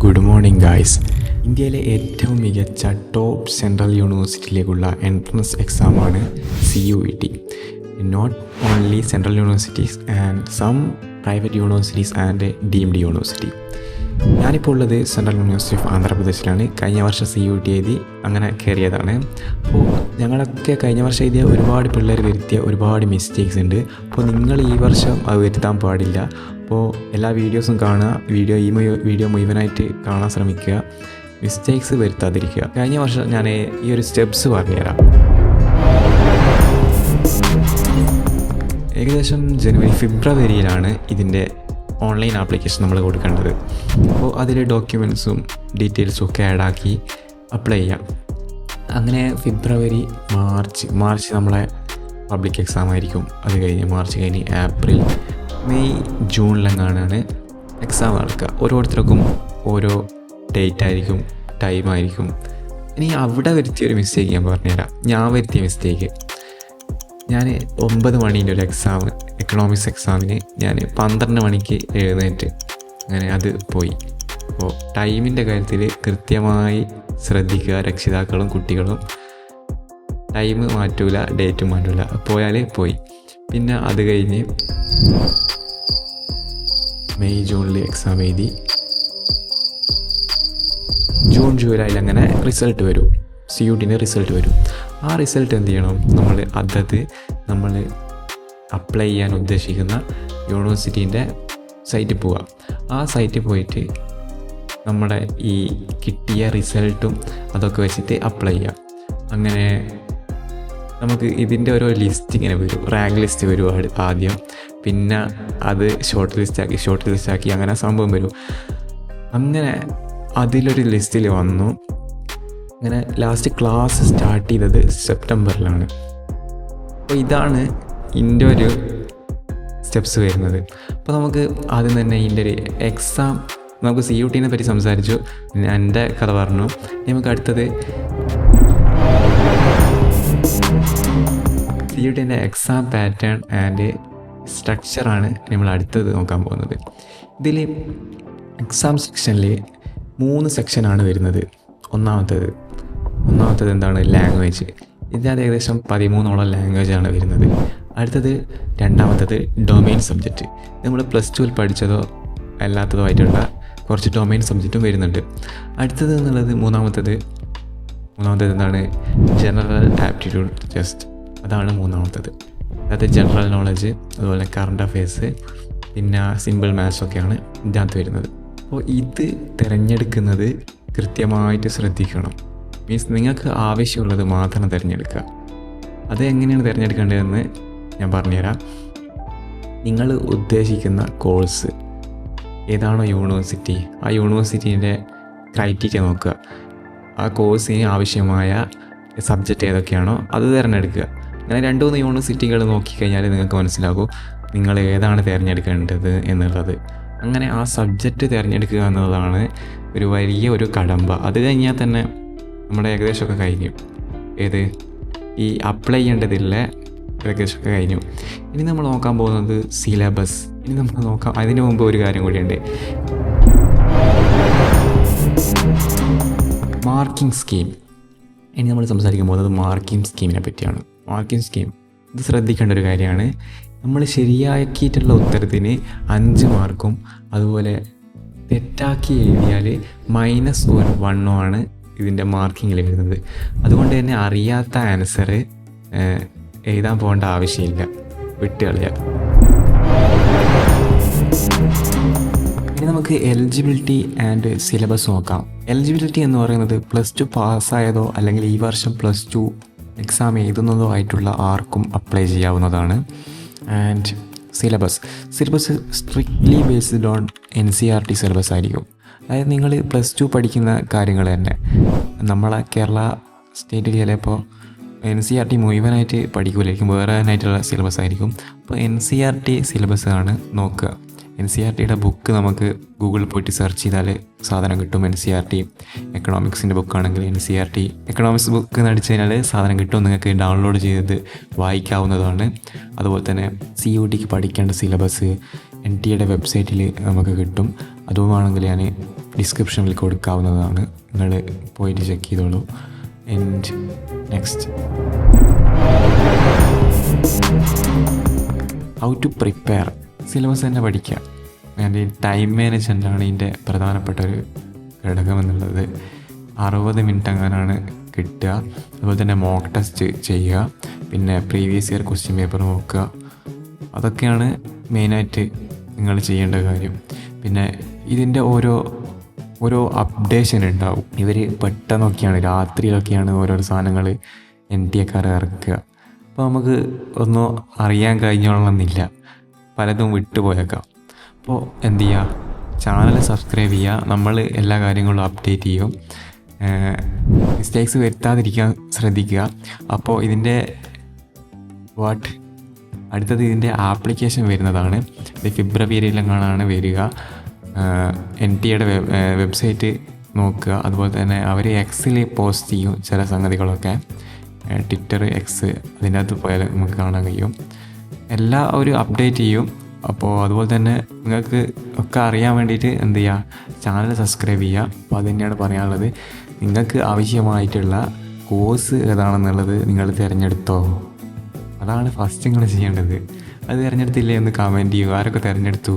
Good morning guys. ഇന്ത്യയിലെ ഏറ്റവും മികച്ച ടോപ്പ് സെൻട്രൽ യൂണിവേഴ്സിറ്റിയിലേക്കുള്ള എൻട്രൻസ് എക്സാമാണ് CUET. Not only central universities and some private universities and deemed university. ഞാനിപ്പോൾ ഉള്ളത് സെൻട്രൽ യൂണിവേഴ്സിറ്റി ഓഫ് ആന്ധ്രാപ്രദേശിലാണ്. കഴിഞ്ഞ വർഷം CUET എഴുതി അങ്ങനെ കയറിയതാണ്. അപ്പോൾ ഞങ്ങളൊക്കെ കഴിഞ്ഞ വർഷം എഴുതിയ ഒരുപാട് പിള്ളേർ വരുത്തിയ ഒരുപാട് മിസ്റ്റേക്സ് ഉണ്ട്. അപ്പോൾ നിങ്ങൾ ഈ വർഷം അത് വരുത്താൻ പാടില്ല. അപ്പോൾ എല്ലാ വീഡിയോസും കാണുക, വീഡിയോ മുഴുവനായിട്ട് കാണാൻ ശ്രമിക്കുക, മിസ്റ്റേക്സ് വരുത്താതിരിക്കുക. കഴിഞ്ഞ വർഷം ഞാൻ ഈ ഒരു സ്റ്റെപ്സ് പറഞ്ഞുതരാം. ഏകദേശം ഫെബ്രുവരിയിലാണ് ഇതിൻ്റെ ഓൺലൈൻ ആപ്ലിക്കേഷൻ നമ്മൾ കൊടുക്കേണ്ടത്. അപ്പോൾ അതിൽ ഡോക്യുമെൻറ്റ്സും ഡീറ്റെയിൽസും ഒക്കെ ആഡാക്കി അപ്ലൈ ചെയ്യാം. അങ്ങനെ ഫെബ്രുവരി മാർച്ച് നമ്മളെ പബ്ലിക് എക്സാം ആയിരിക്കും. അത് കഴിഞ്ഞ് മാർച്ച് കഴിഞ്ഞ് ഏപ്രിൽ മെയ് ജൂണിലെങ്ങാനാണ് എക്സാം നടക്കുക. ഓരോരുത്തർക്കും ഓരോ ഡേറ്റ് ആയിരിക്കും, ടൈമായിരിക്കും. ഇനി അവിടെ വരുത്തിയൊരു മിസ്റ്റേക്ക് ഞാൻ പറഞ്ഞുതരാം. ഞാൻ വരുത്തിയ മിസ്റ്റേക്ക്, ഞാൻ 9 മണീൻ്റെ ഒരു എക്സാം, എക്കണോമിക്സ് എക്സാമിന് ഞാൻ 12 മണിക്ക് എഴുന്നേറ്റ് അങ്ങനെ അത് പോയി. അപ്പോൾ ടൈമിൻ്റെ കാര്യത്തിൽ കൃത്യമായി ശ്രദ്ധിക്കുക. രക്ഷിതാക്കളും കുട്ടികളും ടൈം മാറ്റൂല, ഡേറ്റും മാറ്റൂല. പോയാൽ പോയി. പിന്നെ അത് കഴിഞ്ഞ് മെയ് ജൂണിൽ എക്സാം എഴുതി. ജൂൺ ജൂലൈയിൽ അങ്ങനെ റിസൾട്ട് വരും, CUETൻ്റെ റിസൾട്ട് വരും. ആ റിസൾട്ട് എന്ത് ചെയ്യണം, നമ്മൾ അപ്ലൈ ചെയ്യാൻ ഉദ്ദേശിക്കുന്ന യൂണിവേഴ്സിറ്റീൻ്റെ സൈറ്റിൽ പോവുക. ആ സൈറ്റിൽ പോയിട്ട് നമ്മുടെ ഈ കിട്ടിയ റിസൾട്ടും അതൊക്കെ വെച്ചിട്ട് അപ്ലൈ ചെയ്യാം. അങ്ങനെ നമുക്ക് ഇതിൻ്റെ ഓരോ ലിസ്റ്റ് ഇങ്ങനെ വരും, റാങ്ക് ലിസ്റ്റ് വരും ആദ്യം. പിന്നെ അത് ഷോർട്ട് ലിസ്റ്റാക്കി അങ്ങനെ സംഭവം വരും. അങ്ങനെ അതിലൊരു ലിസ്റ്റിൽ വന്നു. അങ്ങനെ ലാസ്റ്റ് ക്ലാസ് സ്റ്റാർട്ട് ചെയ്തത് സെപ്റ്റംബറിലാണ്. അപ്പോൾ ഇതാണ് ഇതിൻ്റെ ഒരു സ്റ്റെപ്സ് വരുന്നത്. അപ്പോൾ നമുക്ക് ആദ്യം തന്നെ ഇതിൻ്റെ ഒരു എക്സാം, നമുക്ക് CUETനെ പറ്റി സംസാരിച്ചു, എൻ്റെ കഥ പറഞ്ഞു. നമുക്ക് അടുത്തത് CUETൻ്റെ എക്സാം പാറ്റേൺ ആൻഡ് സ്ട്രക്ചറാണ് നമ്മൾ അടുത്തത് നോക്കാൻ പോകുന്നത്. ഇതിൽ എക്സാം സെക്ഷനിൽ 3 സെക്ഷനാണ് വരുന്നത്. ഒന്നാമത്തത് എന്താണ്, ലാംഗ്വേജ്. ഇതിനകത്ത് ഏകദേശം 13ഓളം ലാംഗ്വേജാണ് വരുന്നത്. അടുത്തത് രണ്ടാമത്തത് ഡൊമെയിൻ സബ്ജക്റ്റ്. നമ്മൾ +2 പഠിച്ചതോ അല്ലാത്തതോ ആയിട്ടുള്ള കുറച്ച് ഡൊമെയിൻ സബ്ജക്റ്റും വരുന്നുണ്ട്. അടുത്തത് എന്നുള്ളത് മൂന്നാമത്തത് എന്താണ്, ജനറൽ ആപ്റ്റിറ്റ്യൂഡ് ടെസ്റ്റ്. അതാണ് മൂന്നാമത്തത്. അതായത് ജനറൽ നോളജ്, അതുപോലെ കറണ്ട് അഫെയർസ്, പിന്നെ സിമ്പിൾ മാത്സ് ഒക്കെയാണ് ഇതിനകത്ത് വരുന്നത്. അപ്പോൾ ഇത് തിരഞ്ഞെടുക്കുന്നത് കൃത്യമായിട്ട് ശ്രദ്ധിക്കണം. മീൻസ് നിങ്ങൾക്ക് ആവശ്യമുള്ളത് മാത്രം തിരഞ്ഞെടുക്കുക. അത് എങ്ങനെയാണ് തിരഞ്ഞെടുക്കേണ്ടതെന്ന് ഞാൻ പറഞ്ഞുതരാം. നിങ്ങൾ ഉദ്ദേശിക്കുന്ന കോഴ്സ് ഏതാണോ യൂണിവേഴ്സിറ്റി, ആ യൂണിവേഴ്സിറ്റീൻ്റെ ക്രൈറ്റീരിയ നോക്കുക. ആ കോഴ്സിന് ആവശ്യമായ സബ്ജക്റ്റ് ഏതൊക്കെയാണോ അത് തിരഞ്ഞെടുക്കുക. അങ്ങനെ 2-3 യൂണിവേഴ്സിറ്റികൾ നോക്കിക്കഴിഞ്ഞാൽ നിങ്ങൾക്ക് മനസ്സിലാകും നിങ്ങൾ ഏതാണ് തിരഞ്ഞെടുക്കേണ്ടത് എന്നുള്ളത്. അങ്ങനെ ആ സബ്ജക്റ്റ് തിരഞ്ഞെടുക്കുക എന്നതാണ് ഒരു വലിയ കടമ്പ. അത് കഴിഞ്ഞാൽ തന്നെ നമ്മുടെ ഏകദേശമൊക്കെ കഴിഞ്ഞു. ഈ അപ്ലൈ ചെയ്യേണ്ടതില്ല, ഏകദേശമൊക്കെ കഴിഞ്ഞു. ഇനി നമ്മൾ നോക്കാൻ പോകുന്നത് സിലബസ്. ഇനി നമുക്ക് നോക്കാം, അതിന് മുമ്പ് ഒരു കാര്യം കൂടിയുണ്ട്, മാർക്കിംഗ് സ്കീം. ഇനി നമ്മൾ സംസാരിക്കാൻ പോകുന്നത് മാർക്കിംഗ് സ്കീമിനെ പറ്റിയാണ്. മാർക്കിംഗ് സ്കീം ഇത് ശ്രദ്ധിക്കേണ്ട ഒരു കാര്യമാണ്. നമ്മൾ ശരിയാക്കിയിട്ടുള്ള ഉത്തരത്തിന് 5 മാർക്കും, അതുപോലെ തെറ്റാക്കി എഴുതിയാൽ -1 ആണ് ഇതിൻ്റെ മാർക്കിങ്ങിൽ വരുന്നത്. അതുകൊണ്ട് തന്നെ അറിയാത്ത ആൻസർ എഴുതാൻ പോകേണ്ട ആവശ്യമില്ല, വിട്ടുകളയുക. ഇനി നമുക്ക് എലിജിബിലിറ്റി ആൻഡ് സിലബസ് നോക്കാം. എലിജിബിലിറ്റി എന്ന് പറയുന്നത് +2 പാസ്സായതോ അല്ലെങ്കിൽ ഈ വർഷം +2 എക്സാം എഴുതുന്നതോ ആയിട്ടുള്ള ആർക്കും അപ്ലൈ ചെയ്യാവുന്നതാണ്. And syllabus strictly based on NCERT syllabus ആയിരിക്കും. അതായത് നിങ്ങൾ +2 പഠിക്കുന്ന കാര്യങ്ങൾ തന്നെ നമ്മളെ കേരള സ്റ്റേറ്റിൽ ചിലപ്പോൾ NCERT മുഴുവനായിട്ട് പഠിക്കില്ലായിരിക്കും, വേറെ ആയിട്ടുള്ള സിലബസ് ആയിരിക്കും. അപ്പോൾ NCERT സിലബസ് ആണ് നോക്കുക. NCERTയുടെ ബുക്ക് നമുക്ക് ഗൂഗിളിൽ പോയിട്ട് സെർച്ച് ചെയ്താൽ സാധനം കിട്ടും. NCERT എക്കണോമിക്സിൻ്റെ ബുക്കാണെങ്കിൽ NCERT എക്കണോമിക്സ് ബുക്ക് അടിച്ചു കഴിഞ്ഞാൽ സാധനം കിട്ടും. നിങ്ങൾക്ക് ഡൗൺലോഡ് ചെയ്ത് വായിക്കാവുന്നതാണ്. അതുപോലെ തന്നെ CUETക്ക് പഠിക്കേണ്ട സിലബസ് NTAയുടെ വെബ്സൈറ്റിൽ നമുക്ക് കിട്ടും. അതുമാണെങ്കിൽ ഞാൻ ഡിസ്ക്രിപ്ഷനിൽ കൊടുക്കാവുന്നതാണ്. നിങ്ങൾ പോയിട്ട് ചെക്ക് ചെയ്തോളൂ. And next, how to prepare. Syllabus തന്നെ പഠിക്കുക. ഈ ടൈം മാനേജ്മെൻറ്റാണ് ഇതിൻ്റെ പ്രധാനപ്പെട്ട ഒരു ഘടകം എന്നുള്ളത്. 60 മിനിറ്റ് അങ്ങനെയാണ് കിട്ടുക. അതുപോലെ തന്നെ മോക്ക് ടെസ്റ്റ് ചെയ്യുക, പിന്നെ പ്രീവിയസ് ഇയർ ക്വസ്റ്റ്യൻ പേപ്പർ നോക്കുക. അതൊക്കെയാണ് മെയിനായിട്ട് നിങ്ങൾ ചെയ്യേണ്ട കാര്യം. പിന്നെ ഇതിൻ്റെ ഓരോ അപ്ഡേഷൻ ഉണ്ടാവും. ഇവർ പെട്ടെന്നൊക്കെയാണ്, രാത്രിയിലൊക്കെയാണ് ഓരോരോ സാധനങ്ങൾ NTA ഇറക്കുക. അപ്പോൾ നമുക്ക് ഒന്നും അറിയാൻ കഴിഞ്ഞോളണമെന്നില്ല, പലതും വിട്ടുപോയേക്കാം. അപ്പോൾ എന്ത് ചെയ്യുക, ചാനൽ സബ്സ്ക്രൈബ് ചെയ്യുക. നമ്മൾ എല്ലാ കാര്യങ്ങളും അപ്ഡേറ്റ് ചെയ്യും. മിസ്റ്റേക്സ് വരുത്താതിരിക്കാൻ ശ്രദ്ധിക്കുക. അപ്പോൾ ഇതിൻ്റെ അടുത്തത് ഇതിൻ്റെ ആപ്ലിക്കേഷൻ വരുന്നതാണ്. ഇത് ഫെബ്രുവരിയിലെങ്ങാനാണ് വരിക. NTA വെബ്സൈറ്റ് നോക്കുക. അതുപോലെ തന്നെ അവർ എക്സിൽ പോസ്റ്റ് ചെയ്യും ചില സംഗതികളൊക്കെ. ട്വിറ്റർ, എക്സ്, അതിൻ്റെ അകത്ത് പോയാൽ നമുക്ക് കാണാൻ കഴിയും. എല്ലാ ഒരു അപ്ഡേറ്റ് ചെയ്യും. അപ്പോൾ അതുപോലെ തന്നെ നിങ്ങൾക്ക് ഒക്കെ അറിയാൻ വേണ്ടിയിട്ട് എന്ത് ചെയ്യുക, ചാനൽ സബ്സ്ക്രൈബ് ചെയ്യുക. അപ്പോൾ അത് തന്നെയാണ് പറയാനുള്ളത്. നിങ്ങൾക്ക് ആവശ്യമായിട്ടുള്ള കോഴ്സ് ഏതാണെന്നുള്ളത് നിങ്ങൾ തിരഞ്ഞെടുത്തോ. അതാണ് ഫസ്റ്റ് നിങ്ങൾ ചെയ്യേണ്ടത്. അത് തിരഞ്ഞെടുത്തില്ലേ എന്ന് കമൻറ്റ് ചെയ്യുക. ആരൊക്കെ തിരഞ്ഞെടുത്തു?